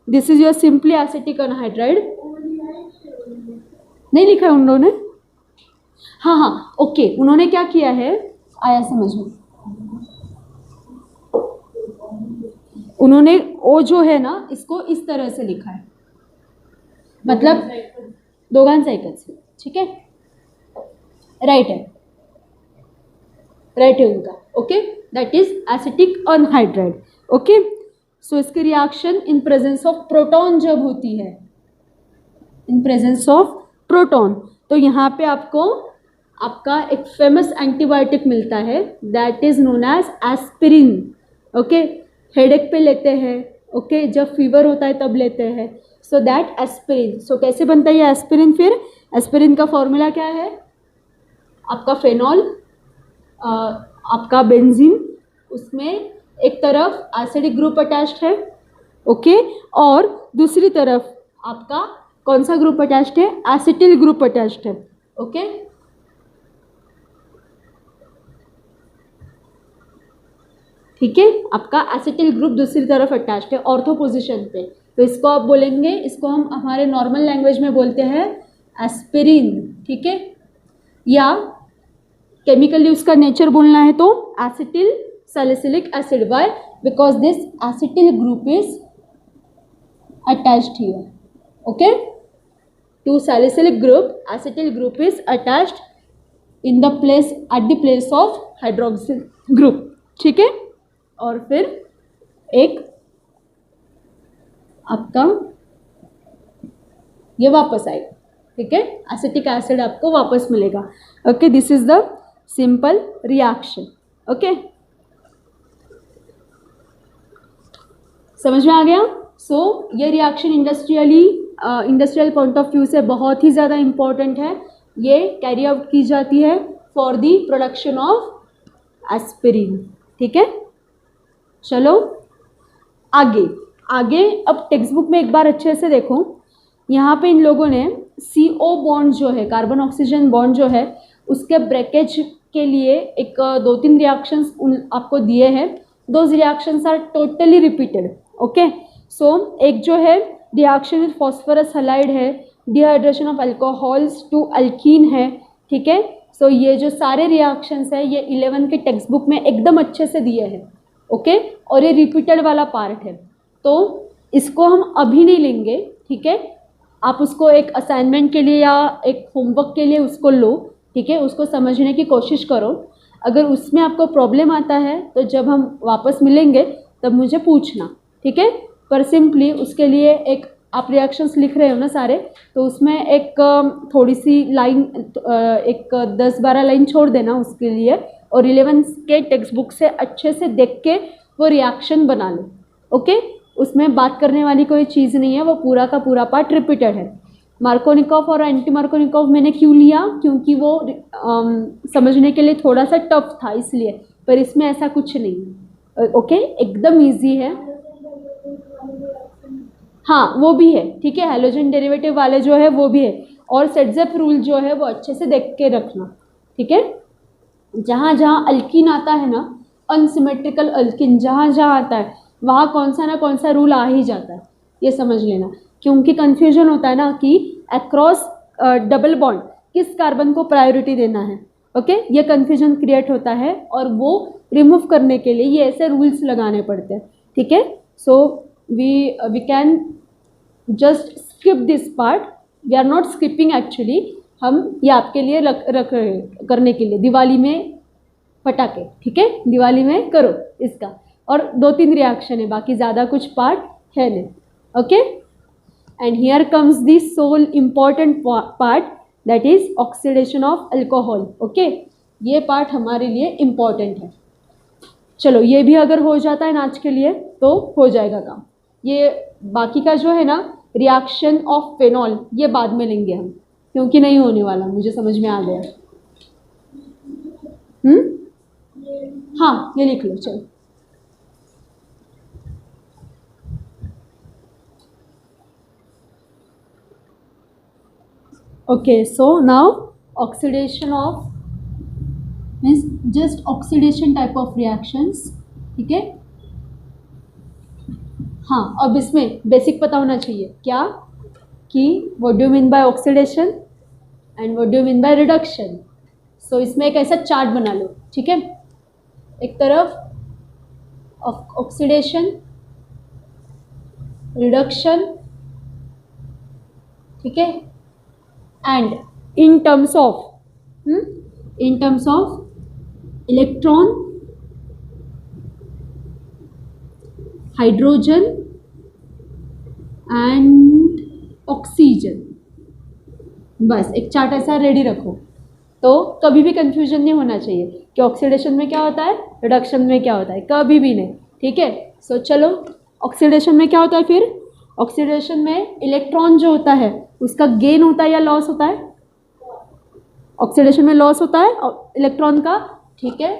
this is your simply acetic anhydride. नहीं लिखा है उन लोगों ने? हाँ, ओके, उन्होंने क्या किया है, आया समझ में। उन्होंने ओ जो है ना, इसको इस तरह से लिखा है, मतलब दोघांचा से। ठीक है, राइट है उनका। Okay, that is acetic anhydride. Okay, so इसकी reaction in presence of proton जब होती है, इन प्रेजेंस ऑफ प्रोटॉन। तो यहाँ पे आपको आपका एक फेमस एंटीबायोटिक मिलता है, that is known as aspirin. Okay, headache पे लेते हैं, ओके, जब फीवर होता है तब लेते हैं। So that aspirin. सो कैसे बनता है ये एस्पिरिन? फिर एस्पिरिन का फॉर्मूला क्या है? आपका फेनॉल, आपका बेंजीन, उसमें एक तरफ एसिडिक ग्रुप अटैच्ड है, ओके, और दूसरी तरफ आपका कौन सा ग्रुप अटैच्ड है? एसिटिल ग्रुप अटैच्ड है, ओके। ठीक है, आपका एसिटिल ग्रुप दूसरी तरफ अटैच्ड है ऑर्थो पोजीशन पे। तो इसको आप बोलेंगे, इसको हम हमारे नॉर्मल लैंग्वेज में बोलते हैं एस्पिरिन, ठीक है। या केमिकली उसका नेचर बोलना है तो acetyl salicylic acid. Why? Because this acetyl group is attached here, okay, to salicylic group, acetyl group is attached in the place, at the place of hydroxyl group, ठीक है। और फिर एक आपका ये वापस आएगा, ठीक है, एसिटिक एसिड आपको वापस मिलेगा, okay. This is the simple reaction, okay, समझ में आ गया? सो ये reaction industrial point of view से बहुत ही ज़्यादा इंपॉर्टेंट है। ये कैरी आउट की जाती है for the production of aspirin, ठीक है। चलो आगे आगे, अब टेक्स्ट बुक में एक बार अच्छे से देखो, यहाँ पे इन लोगों ने CO बॉन्ड जो है, कार्बन ऑक्सीजन बॉन्ड जो है, उसके ब्रेकेज के लिए एक 2-3 रिएक्शंस आपको दिए हैं। Those reactions are totally repeated, okay. So एक जो है रिएक्शन विद फॉस्फोरस हैलाइड है, dehydration of alcohols to alkene है, ठीक है। सो ये जो सारे रिएक्शंस है ये 11 के टेक्स्ट बुक में एकदम अच्छे से दिए हैं, ओके, और ये रिपीटेड वाला पार्ट है, तो इसको हम अभी नहीं लेंगे, ठीक है। आप उसको एक असाइनमेंट के लिए या एक होमवर्क के लिए उसको लो, ठीक है, उसको समझने की कोशिश करो। अगर उसमें आपको प्रॉब्लम आता है तो जब हम वापस मिलेंगे तब मुझे पूछना, ठीक है। पर सिंपली उसके लिए एक आप रिएक्शंस लिख रहे हो ना सारे, तो उसमें एक थोड़ी सी लाइन, एक 10-12 लाइन छोड़ देना उसके लिए, और 11 के टेक्स्ट बुक से अच्छे से देख के वो रिएक्शन बना लो, ओके। उसमें बात करने वाली कोई चीज़ नहीं है, वो पूरा का पूरा पार्ट रिपीटेड है। मार्कोनिकॉफ और एंटी मार्कोनिकॉफ मैंने क्यों लिया? क्योंकि वो समझने के लिए थोड़ा सा टफ था इसलिए, पर इसमें ऐसा कुछ नहीं है, ओके, एकदम ईजी है। हाँ वो भी है, ठीक है, हैलोजन डेरिवेटिव वाले जो है वो भी है, और सेटजेप रूल जो है वो अच्छे से देख के रखना, ठीक है। जहाँ जहाँ अल्कीन आता है ना, अनसिमेट्रिकल अल्कीन जहाँ जहाँ आता है वहाँ कौन सा रूल आ ही जाता है, ये समझ लेना। क्योंकि कन्फ्यूजन होता है ना कि अक्रॉस डबल बॉन्ड किस कार्बन को प्रायोरिटी देना है, ओके, ये कन्फ्यूजन क्रिएट होता है, और वो रिमूव करने के लिए ये ऐसे रूल्स लगाने पड़ते हैं, ठीक है। So we can just skip this part, we are not skipping actually, हम ये आपके लिए रख करने के लिए, दिवाली में पटाखे, ठीक है, दिवाली में करो इसका, और 2-3 रिएक्शन है, बाकी ज़्यादा कुछ पार्ट है नहीं, okay. And here comes the sole important part, that is oxidation of alcohol, okay. ये पार्ट हमारे लिए इम्पॉर्टेंट है। चलो ये भी अगर हो जाता है ना आज के लिए तो हो जाएगा काम। ये बाकी का जो है ना रिएक्शन ऑफ फेनॉल, ये बाद में लेंगे हम, क्योंकि नहीं होने वाला, मुझे समझ में आ गया। हाँ ये लिख लो, चलो। Okay, so now oxidation of means just oxidation type of reactions, ठीक है। हाँ, अब इसमें बेसिक पता होना चाहिए क्या, कि what do you mean by oxidation and what do you mean by reduction. So इसमें एक ऐसा चार्ट बना लो, ठीक है। एक तरफ ऑक्सीडेशन, रिडक्शन, ठीक है, and in terms of electron, hydrogen and oxygen, बस एक चार्ट ऐसा रेडी रखो, तो कभी भी कंफ्यूजन नहीं होना चाहिए कि ऑक्सीडेशन में क्या होता है, रिडक्शन में क्या होता है, कभी भी नहीं, ठीक है। सो चलो, ऑक्सीडेशन में क्या होता है फिर? ऑक्सीडेशन में इलेक्ट्रॉन जो होता है उसका गेन होता है या लॉस होता है? ऑक्सीडेशन में लॉस होता है इलेक्ट्रॉन का, ठीक है।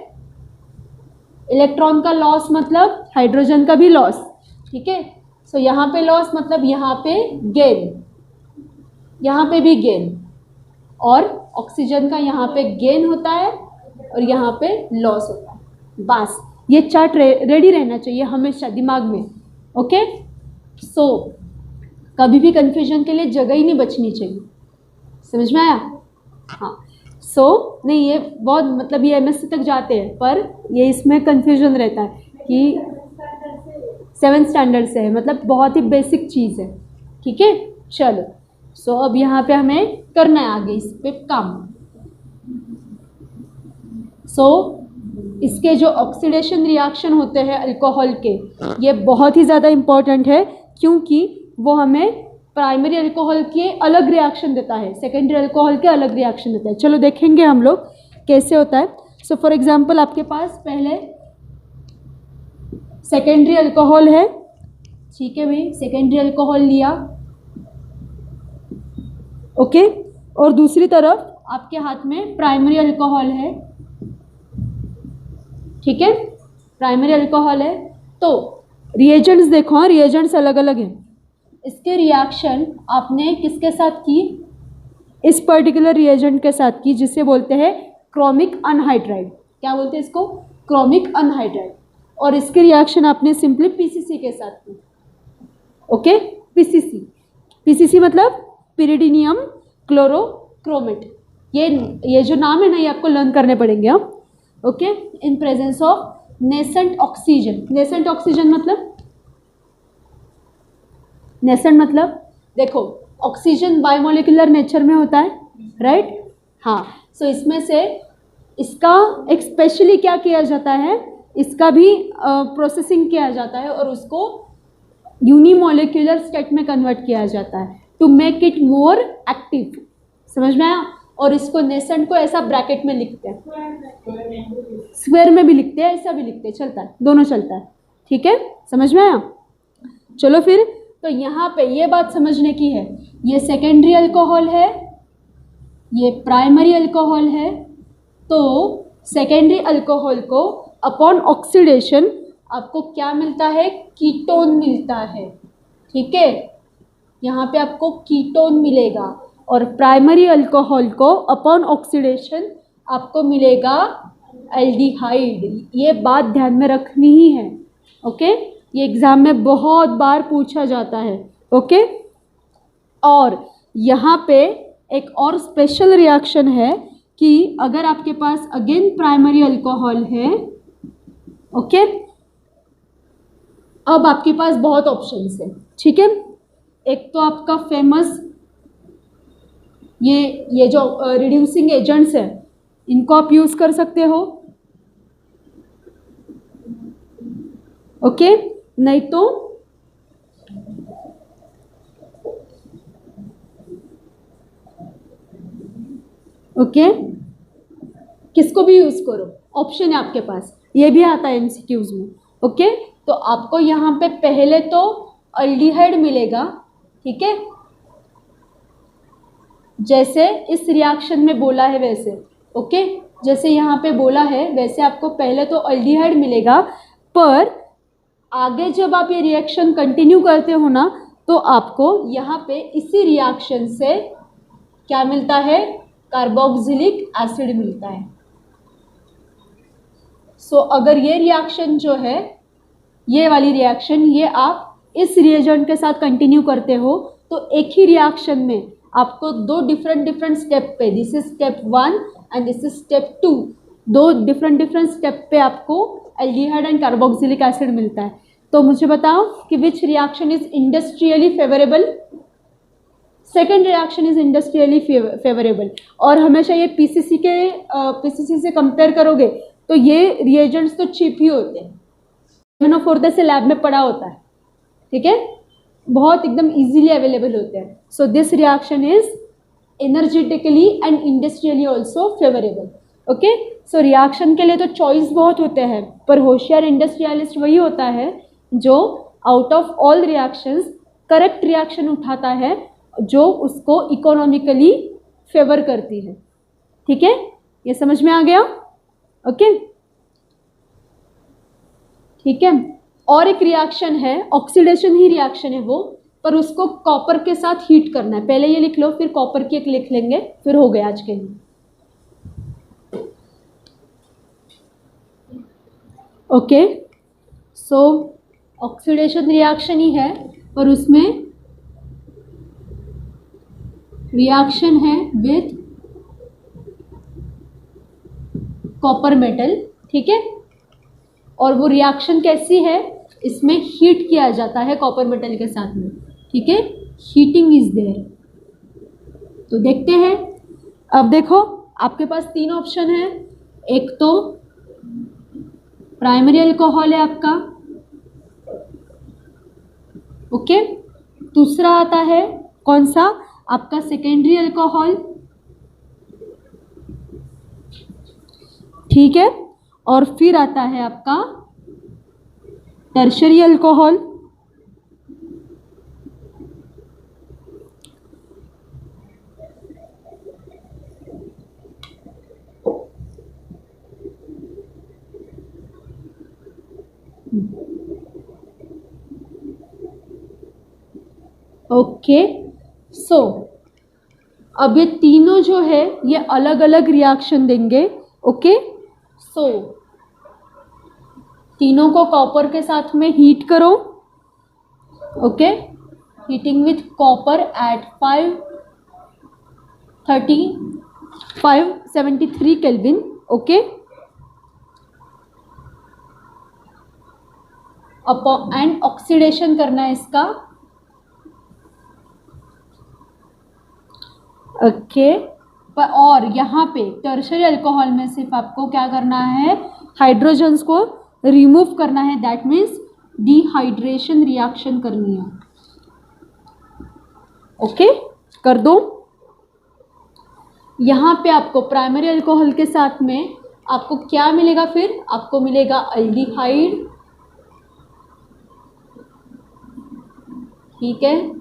इलेक्ट्रॉन का लॉस मतलब हाइड्रोजन का भी लॉस, ठीक है। सो यहाँ पे लॉस मतलब यहाँ पे गेन, यहाँ पे भी गेन, और ऑक्सीजन का यहाँ पे गेन होता है और यहाँ पे लॉस होता है। बस ये चार्ट रेडी रहना चाहिए हमेशा दिमाग में, ओके। सो कभी भी कंफ्यूजन के लिए जगह ही नहीं बचनी चाहिए, समझ में आया? हाँ। नहीं, ये बहुत मतलब ये एमएससी तक जाते हैं, पर ये इसमें कंफ्यूजन रहता है कि 7th स्टैंडर्ड से है, मतलब बहुत ही बेसिक चीज़ है, ठीक है। चलो, अब यहाँ पे हमें करना है आगे इस पे काम। इसके जो ऑक्सीडेशन रिएक्शन होते हैं अल्कोहल के, ये बहुत ही ज़्यादा इम्पॉर्टेंट है, क्योंकि वो हमें प्राइमरी अल्कोहल के अलग रिएक्शन देता है, सेकेंडरी अल्कोहल के अलग रिएक्शन देता है। चलो देखेंगे हम लोग कैसे होता है। फॉर एग्जांपल आपके पास पहले सेकेंडरी अल्कोहल है, ठीक है भाई, सेकेंडरी अल्कोहल लिया, ओके। और दूसरी तरफ आपके हाथ में प्राइमरी अल्कोहल है, ठीक है, प्राइमरी अल्कोहल है। तो रिएजेंट्स देखो, रिएजेंट्स अलग अलग हैं। इसके रिएक्शन आपने किसके साथ की? इस पर्टिकुलर रिएजेंट के साथ की, जिसे बोलते हैं क्रोमिक अनहाइड्राइड। क्या बोलते हैं इसको? Chromic anhydride. और इसके रिएक्शन आपने सिंपली पीसीसी के साथ की, ओके। पीसीसी मतलब पिरिडीनियम क्लोरोक्रोमेट। ये जो नाम है ना, ये आपको लर्न करने पड़ेंगे हम, okay. In presence of nascent oxygen. Nascent oxygen मतलब, नेसेंट मतलब देखो, ऑक्सीजन बायोमोलिकुलर नेचर में होता है, राइट? हाँ। इसमें से इसका एक स्पेशली क्या किया जाता है, इसका भी प्रोसेसिंग किया जाता है और उसको यूनिमोलिकुलर स्टेट में कन्वर्ट किया जाता है to make it more active, समझ में आया? और इसको नेसेंट को ऐसा ब्रैकेट में लिखते हैं, स्क्वायर में भी लिखते हैं, ऐसा भी लिखते हैं, चलता है, दोनों चलता है, ठीक है, समझ में आया? चलो फिर, तो यहाँ पे ये बात समझने की है, ये सेकेंडरी अल्कोहल है, ये प्राइमरी अल्कोहल है। तो सेकेंडरी अल्कोहल को अपॉन ऑक्सीडेशन आपको क्या मिलता है? कीटोन मिलता है, ठीक है, यहाँ पे आपको कीटोन मिलेगा। और प्राइमरी अल्कोहल को अपॉन ऑक्सीडेशन आपको मिलेगा एल्डिहाइड। ये बात ध्यान में रखनी ही है, ओके। ये एग्ज़ाम में बहुत बार पूछा जाता है, ओके। और यहाँ पे एक और स्पेशल रिएक्शन है कि अगर आपके पास अगेन प्राइमरी अल्कोहल है, ओके, अब आपके पास बहुत ऑप्शंस है, ठीक है। एक तो आपका फेमस ये जो रिड्यूसिंग एजेंट्स हैं, इनको आप यूज़ कर सकते हो, ओके। नहीं तो ओके, किसको भी यूज़ करो, ऑप्शन है आपके पास, ये भी आता है एमसीक्यूज में, ओके। तो आपको यहाँ पे पहले तो अल्डिहाइड मिलेगा, ठीक है, जैसे इस रिएक्शन में बोला है वैसे, ओके, जैसे यहाँ पे बोला है वैसे आपको पहले तो अल्डिहाइड मिलेगा। पर आगे जब आप ये रिएक्शन कंटिन्यू करते हो ना, तो आपको यहाँ पे इसी रिएक्शन से क्या मिलता है? कार्बोक्सिलिक एसिड मिलता है। अगर ये रिएक्शन जो है, ये वाली रिएक्शन, ये आप इस रिएजेंट के साथ कंटिन्यू करते हो, तो एक ही रिएक्शन में आपको दो डिफरेंट स्टेप पे, this is step 1 and this is step 2, दो डिफरेंट स्टेप पे आपको एल्डिहाइड एंड कार्बोक्सिलिक एसिड मिलता है। तो मुझे बताओ कि which reaction is industrially favourable? Second reaction is industrially favourable. और हमेशा ये पीसीसी से कंपेयर करोगे तो ये रिएजेंट्स तो चीप ही होते हैं, मैनोफोर्टे से लैब में पड़ा होता है, ठीक है, बहुत एकदम इजीली अवेलेबल होते हैं। So this reaction is energetically and industrially also favourable. Okay, so reaction के लिए तो चॉइस बहुत होते हैं, पर होशियार इंडस्ट्रियलिस्ट वही होता है जो out of all reactions correct reaction उठाता है जो उसको इकोनॉमिकली फेवर करती है। ठीक है, ये समझ में आ गया? ओके, ठीक है। और एक रिएक्शन है, ऑक्सीडेशन ही रिएक्शन है वो, पर उसको कॉपर के साथ हीट करना है। पहले ये लिख लो, फिर कॉपर की एक लिख लेंगे, फिर हो गया आज के लिए। ओके, सो ऑक्सीडेशन रिएक्शन ही है, और उसमें रिएक्शन है विथ कॉपर मेटल। ठीक है, और वो रिएक्शन कैसी है, इसमें हीट किया जाता है कॉपर मेटल के साथ में। ठीक है, हीटिंग इज देयर। तो देखते हैं। अब देखो, आपके पास तीन ऑप्शन है। एक तो प्राइमरी अल्कोहल है आपका, ओके। दूसरा आता है कौन सा, आपका सेकेंडरी अल्कोहल। ठीक है, और फिर आता है आपका टर्शरी अल्कोहल। ओके, सो अब ये तीनों जो है ये अलग अलग रिएक्शन देंगे। ओके, सो तीनों को कॉपर के साथ में हीट करो। Okay, heating with copper at 573 kelvin. Okay, and oxidation करना है इसका। ओके, और यहाँ पे टर्शरी अल्कोहल में सिर्फ आपको क्या करना है, हाइड्रोजन्स को रिमूव करना है। दैट मीन्स डिहाइड्रेशन रिएक्शन करनी है। ओके, कर दो। यहाँ पे आपको प्राइमरी अल्कोहल के साथ में आपको क्या मिलेगा, फिर आपको मिलेगा अल्डिहाइड। ठीक है,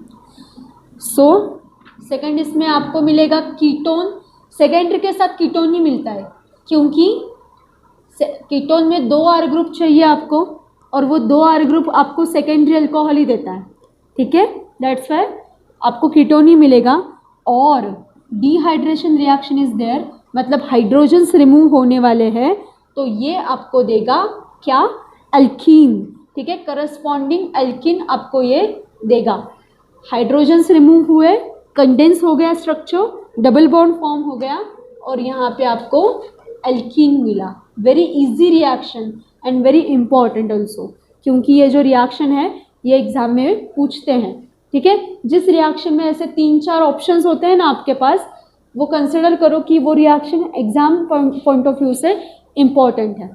सो सेकंड इसमें आपको मिलेगा कीटोन। सेकेंडरी के साथ कीटोन ही मिलता है, क्योंकि कीटोन में 2 R ग्रुप चाहिए आपको, और वो 2 R ग्रुप आपको सेकेंडरी अल्कोहल ही देता है। ठीक है, दैट्स वाई आपको कीटोन ही मिलेगा। और डिहाइड्रेशन रिएक्शन इज देयर, मतलब हाइड्रोजन्स रिमूव होने वाले हैं, तो ये आपको देगा क्या, एल्कीन। ठीक है, करस्पॉन्डिंग एल्कीन आपको ये देगा। हाइड्रोजन्स रिमूव हुए, कंडेंस हो गया स्ट्रक्चर, डबल बॉन्ड फॉर्म हो गया, और यहाँ पे आपको एल्कीन मिला। Very easy reaction and very important also, क्योंकि ये जो रिएक्शन है ये एग्जाम में पूछते हैं। ठीक है, जिस रिएक्शन में ऐसे 3-4 ऑप्शंस होते हैं ना आपके पास, वो कंसिडर करो कि वो reaction exam point of view से इम्पॉर्टेंट है।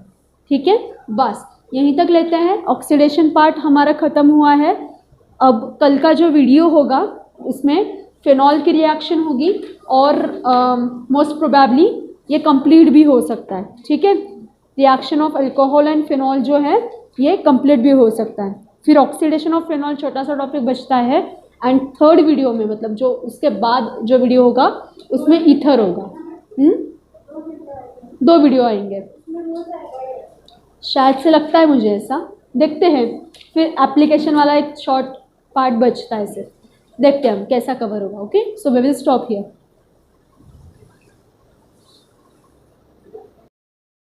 ठीक है, बस यहीं तक लेते हैं। ऑक्सीडेशन पार्ट हमारा ख़त्म हुआ है। अब कल का जो वीडियो होगा उसमें फिनॉल की रिएक्शन होगी, और मोस्ट प्रोबेबली ये कंप्लीट भी हो सकता है। ठीक है, reaction of alcohol and phenol जो है ये कंप्लीट भी हो सकता है। फिर ऑक्सीडेशन ऑफ फिनॉल छोटा सा टॉपिक बचता है, एंड थर्ड वीडियो में, मतलब जो उसके बाद जो वीडियो होगा उसमें ईथर होगा। 2 वीडियो आएंगे शायद से, लगता है मुझे ऐसा, देखते हैं। फिर एप्लीकेशन वाला एक शॉर्ट पार्ट बचता है, सिर्फ देखते हैं हम कैसा कवर होगा। Okay, so we will stop here.